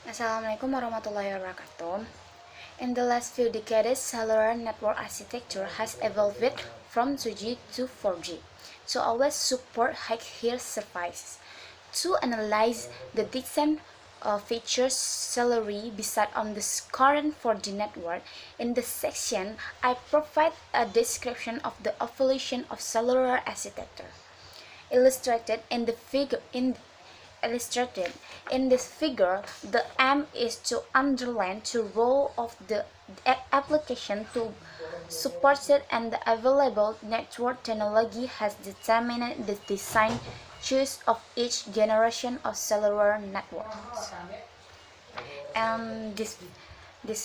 Assalamualaikum warahmatullahi wabarakatuh. In the last few decades, cellular network architecture has evolved from 2G to 4G to always support high-speed services. To analyze the different features cellularly based on the current 4G network, in this section, I provide a description of the evolution of cellular architecture. Illustrated in this figure, the aim is to underline the role of the application to supported and the available network technology has determined the design choice of each generation of cellular networks. And this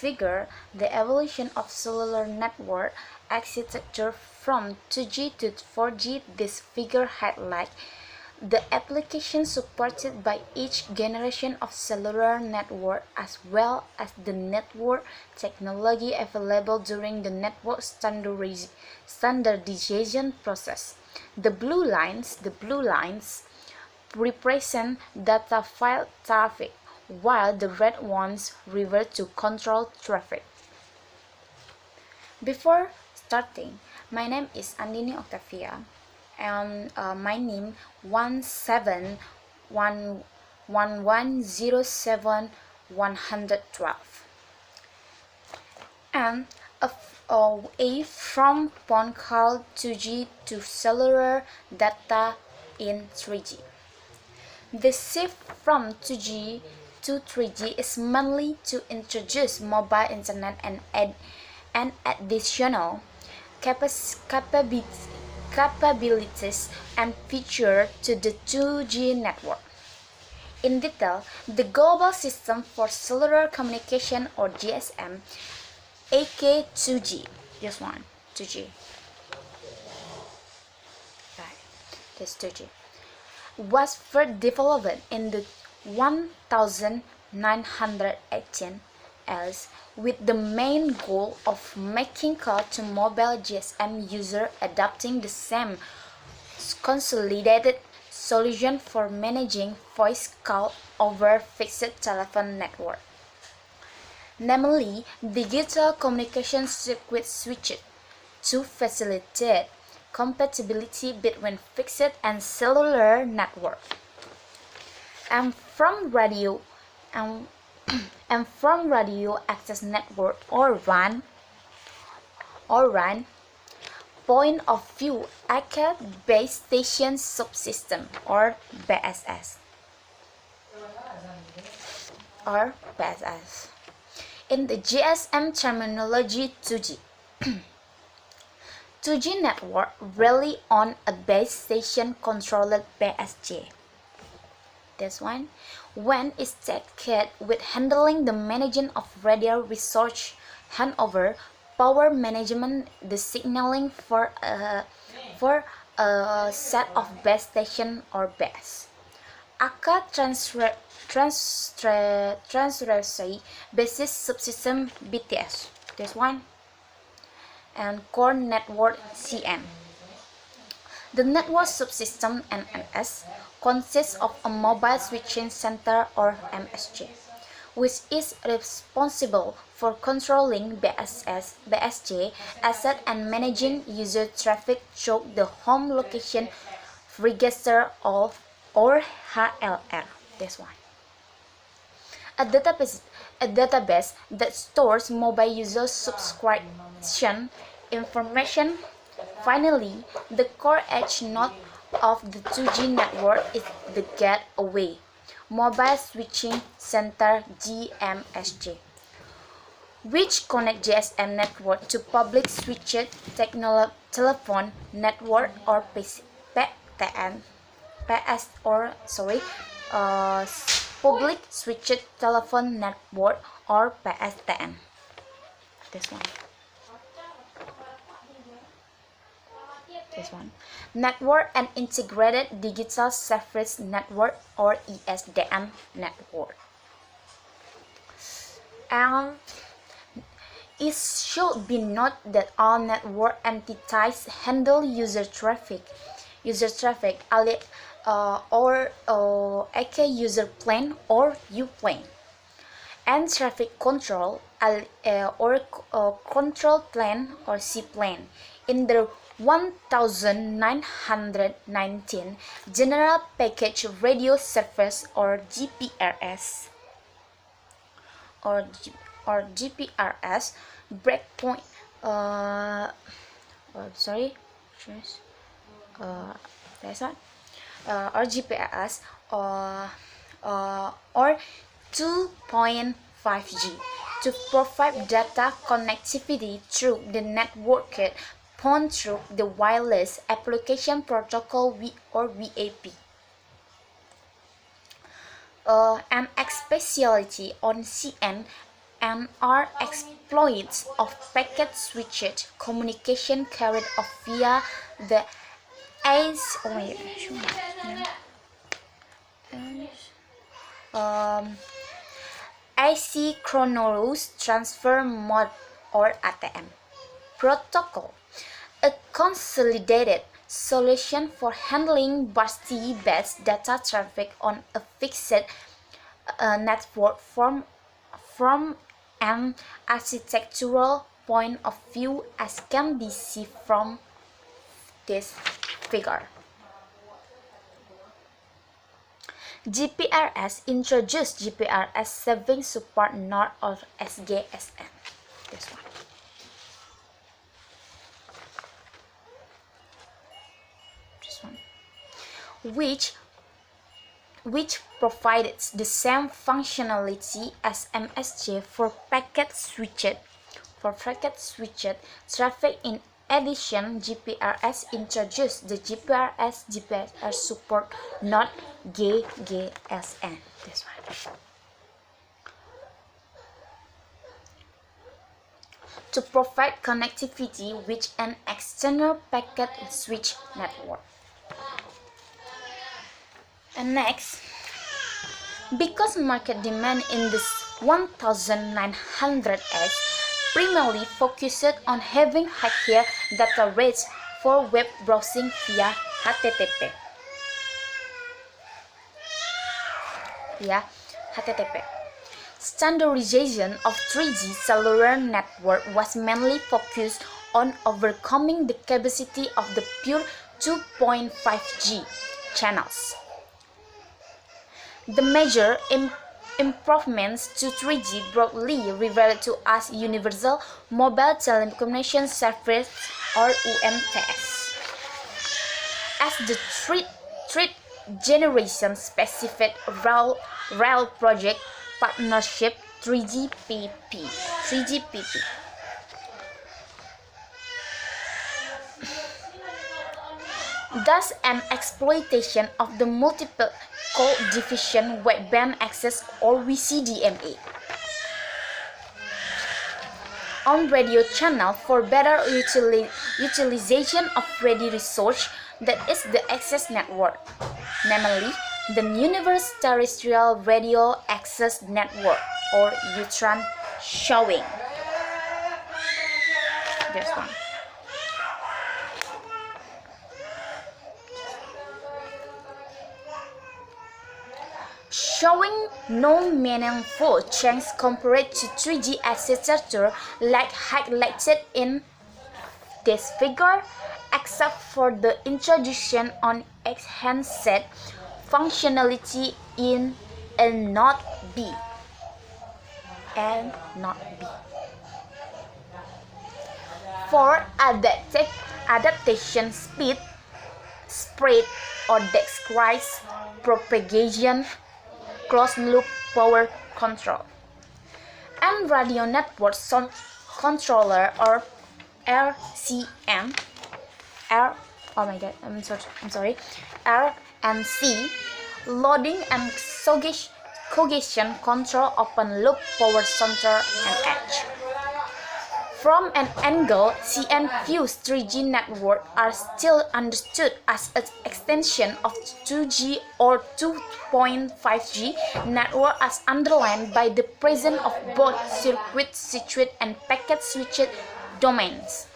figure, the evolution of cellular network architecture from 2G to 4G, this figure highlights the applications supported by each generation of cellular network as well as the network technology available during the network standardization process. The blue lines represent data file traffic, while the red ones refer to control traffic. Before starting, my name is Andini Octavia, and my NIM 171107112, and a from phone call 2G to cellular data in 3G. The shift from 2G to 3G is mainly to introduce mobile internet and additional capabilities and features to the 2G network. In detail, the Global System for Cellular Communication, or GSM, aka 2G, just one, 2G, right, this 2G, was first developed in the 1918 with the main goal of making call to mobile GSM user adopting the same consolidated solution for managing voice call over fixed telephone network, namely digital communication circuit switched to facilitate compatibility between fixed and cellular network, and from radio access network, or RAN point of view, aka base station subsystem, or BSS. In the GSM terminology, 2G 2G network rely on a base station controlled BSJ. This one, when it's tasked with handling the managing of radio resource handover, power management, the signaling for a set of base station or base, aka transversely basis subsystem BTS. This one, and core network CN. The network subsystem NMS consists of a mobile switching center, or MSC, which is responsible for controlling BSJ asset and managing user traffic through the home location register or HLR. This one. A database that stores mobile user subscription information. Finally, the core edge node of the 2G network is the gateway mobile switching center, GMSC, which connect GSM network to public switched telephone network, or public switched telephone network, or PSTN. This one. Network and Integrated Digital Service Network, or ESDN network. And it should be noted that all network entities handle user traffic, or aka user plane or uplane. and traffic control control plane or C-plane. In the 1919 General Package Radio Service or GPRS breakpoint that's not or GPRS or 2.5G to provide data connectivity through the networked phone through the wireless application protocol or WAP. An specialty on CN and are exploits of packet switched communication carried out via the asynchronous transfer mode or ATM protocol, a consolidated solution for handling bursty-based data traffic on a fixed network from an architectural point of view, as can be seen from this figure. GPRS introduced GPRS saving support north of SGSN. This one. Which provided the same functionality as MSJ for packet switched traffic. In addition, GPRS introduced the GPRS support, not GGSN. This one. To provide connectivity with an external packet switch network. And next, because market demand in this 1900s primarily focused on having higher data rates for web browsing via HTTP. Standardization of 3G cellular network was mainly focused on overcoming the capacity of the pure 2.5G channels. The major improvements to 3G, broadly referred to as Universal Mobile Telecommunication Service or UMTS, as the third generation specific rail project partnership 3GPP. Thus, an exploitation of the multiple co-division wideband access or VCDMA on radio channel for better utilization of radio resource, that is the access network, namely the Universal Terrestrial Radio Access Network or UTRAN, showing this one. Showing no meaningful change compared to 3G architecture like highlighted in this figure, except for the introduction on enhanced functionality in and not B. For adaptation speed, spread or discrete propagation, closed-loop power control, and radio network controller or RCM, RNC, loading and cohesion control, open-loop power center, and edge. From an angle, CN-fused 3G networks are still understood as an extension of 2G or 2.5G network, as underlined by the presence of both circuit switched and packet switched domains.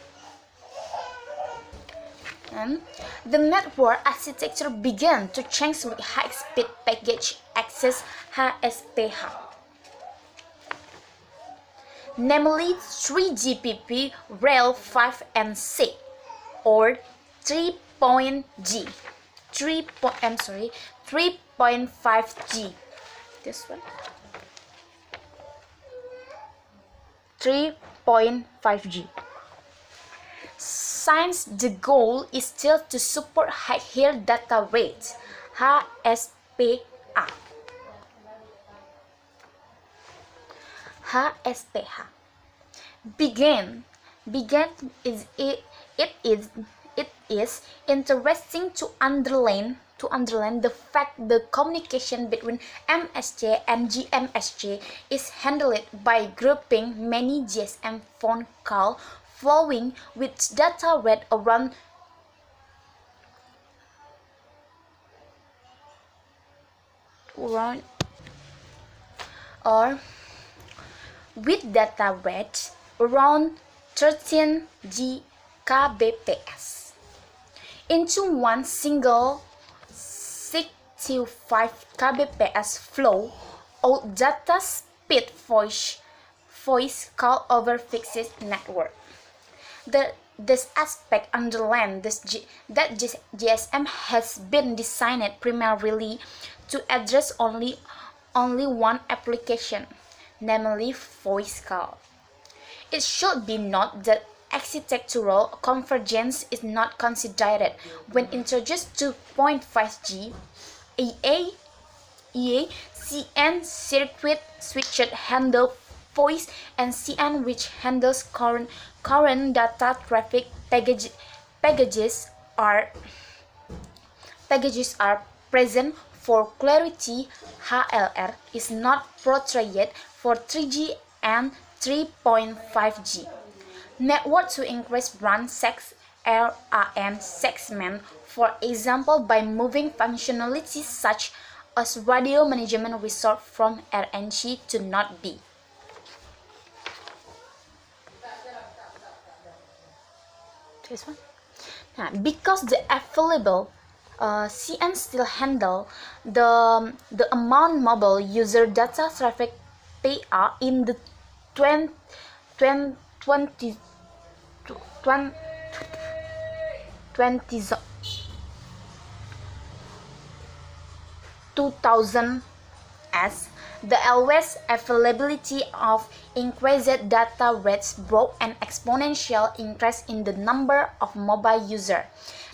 And the network architecture began to change with high-speed packet access (HSPH). namely 3GPP, Rail 5 and 6, or 3.G, 3.5G. This one, 3.5G. Since the goal is still to support higher data rates, HSPA. HSPH. Begin is it is interesting to underline the fact the communication between MSJ and GMSJ is handled by grouping many GSM phone calls flowing with data rate around or with data rate around 13 Gbps into one single 65 Kbps flow or data speed voice call over fixed network. This aspect underlines that GSM has been designed primarily to address only one application, namely voice call. It should be noted that architectural convergence is not considered when introduced to 2.5G. CN circuit switched handle voice and CN which handles current data traffic packages are present. For clarity, HLR is not portrayed for 3G and 3.5G. Network to increase run RAM segment, for example by moving functionalities such as radio management resource from RNG to Node B. This one. Now, because the available CN still handle the amount mobile user data traffic PA in the 2000 as the always availability of increased data rates brought an exponential increase in the number of mobile users.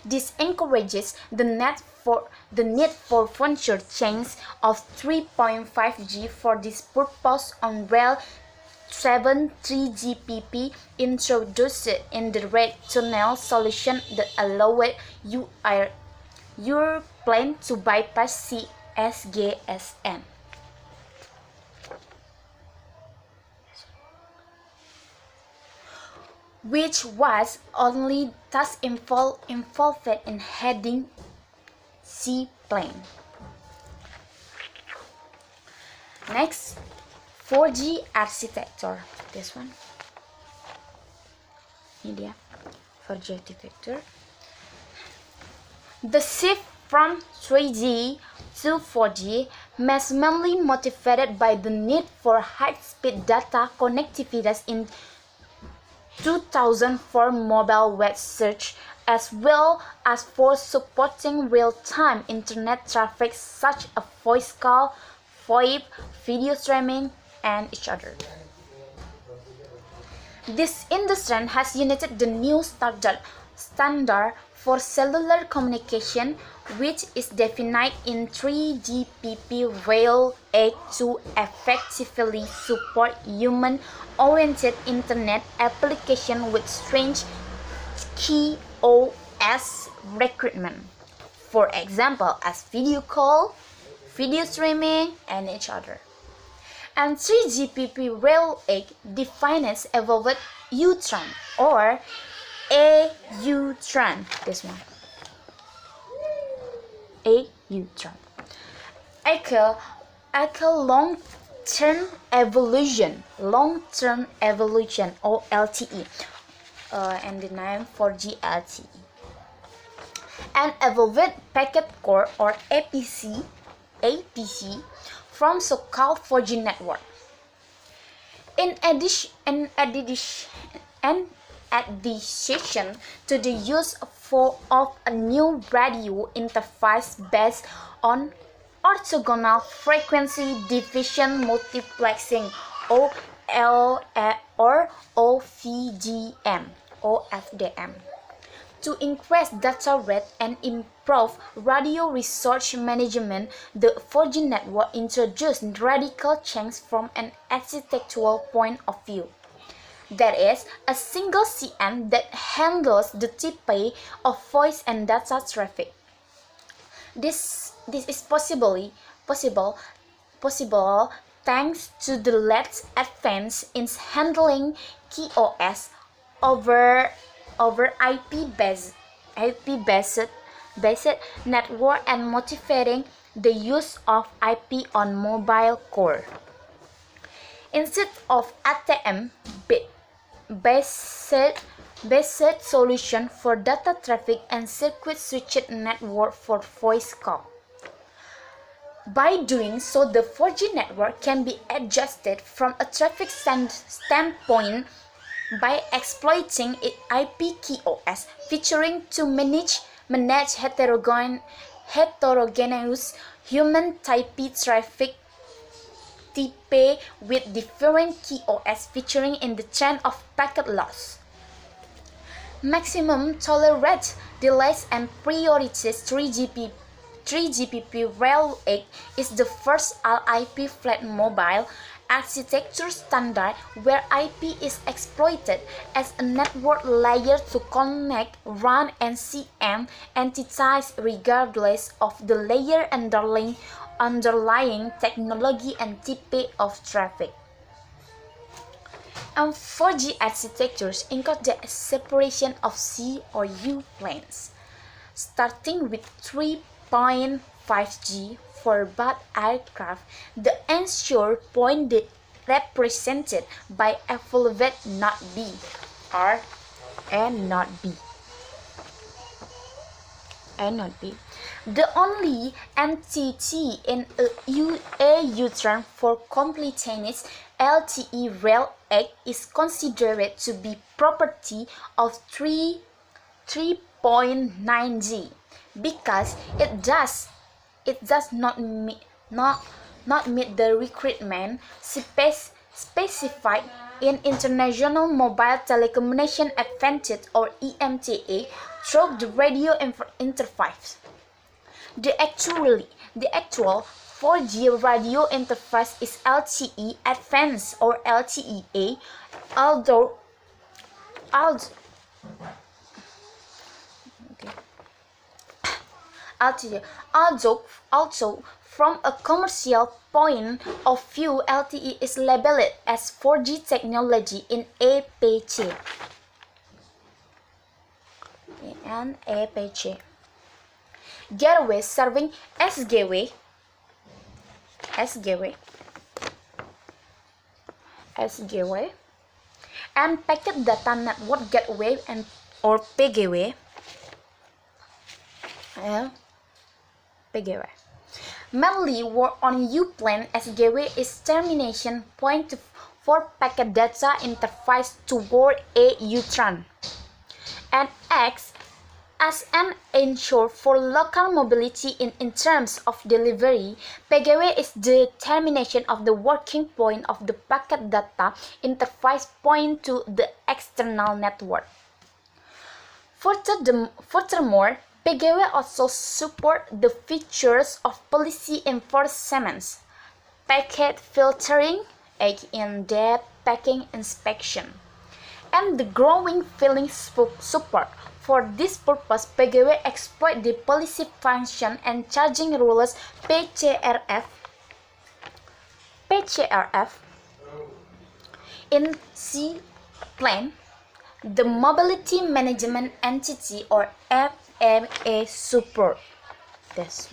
This encourages the need for future change of 3.5G. For this purpose, on Rail 7 3GPP introduced in the red tunnel solution that allowed your plane to bypass CSGSM. Which was only thus involved in heading seaplane. Next, 4G architecture. This one. Ini dia, 4G architecture. The shift from 3G to 4G was mainly motivated by the need for high-speed data connectivity in 2004 mobile web search, as well as for supporting real-time internet traffic such as voice call, VoIP, video streaming, and each other. This industry has united the new standard for cellular communication, which is defined in 3GPP Rail 8 to effectively support human-oriented internet application with strange QoS requirement, for example as video call, video streaming, and each other. And 3GPP Rail 8 defines evolved U-Tran or AU-Tran. This one. AU-Tran. Long-term evolution or LTE, and the name 4G LTE. And evolved packet core or APC from so-called 4G network. In addition to the use of a new radio interface based on orthogonal frequency division multiplexing or OFDM to increase data rate and improve radio resource management, the 4G network introduced radical change from an architectural point of view. That is, a single CN that handles the type of voice and data traffic. This is possible thanks to the latest advance in handling QoS over IP-based network and motivating the use of IP on mobile core. Instead of ATM based solution for data traffic and circuit switched network for voice call. By doing so, the 4G network can be adjusted from a traffic standpoint by exploiting its IP QoS featuring to manage heterogeneous human type traffic type with different QoS featuring in the chain of packet loss. Maximum tolerated delays and priorities 3GPP Rail 8 is the first all-IP flat mobile architecture standard where IP is exploited as a network layer to connect RAN and CN entities regardless of the layer underlying technology and type of traffic. And 4G architectures include the separation of C or U planes, starting with 3.5G for both aircraft. The ensure point represented by evaluate not B or and not B. The only entity in a U-turn for completeness LTE Rail 8 is considered to be property of 3.9G because it does not meet the requirement specified in International Mobile Telecommunication Advantage or EMTA through the radio interface. The actual 4G radio interface is LTE Advanced or LTE-A, although from a commercial point of view, LTE is labeled as 4G technology in APC. Gateway serving SGW and Packet Data Network Gateway or PGW. Mainly work on U-plane. SGW is termination point for packet data interface toward a U-turn and acts as an ensure for local mobility in terms of delivery. PGW is the termination of the working point of the packet data interface point to the external network. Furthermore, PGW also support the features of policy enforcement, packet filtering, in-depth packet inspection, and the growing filing support. For this purpose, PGW exploit the policy function and charging rules PCRF in C-plane, the Mobility Management Entity or MAA support. This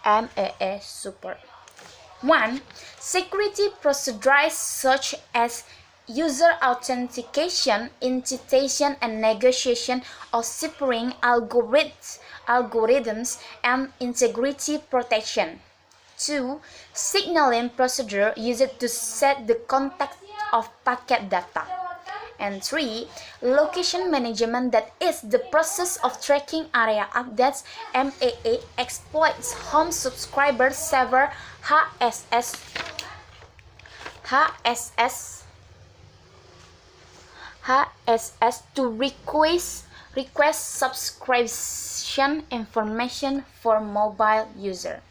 one. MAA support. 1. Security procedures such as user authentication, initiation and negotiation of securing algorithms and integrity protection. 2. Signaling procedure used to set the context of packet data. And 3. Location management, that is the process of tracking area updates. MAA exploits home subscriber server HSS to request subscription information for mobile user.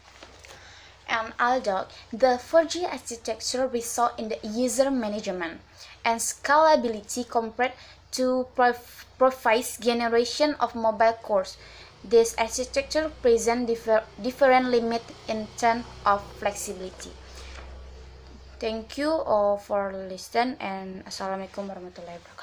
And although the 4G architecture results in the user management and scalability compared to previous generation of mobile cores, this architecture presents different limits in terms of flexibility. Thank you all for listening, and Assalamualaikum warahmatullahi wabarakatuh.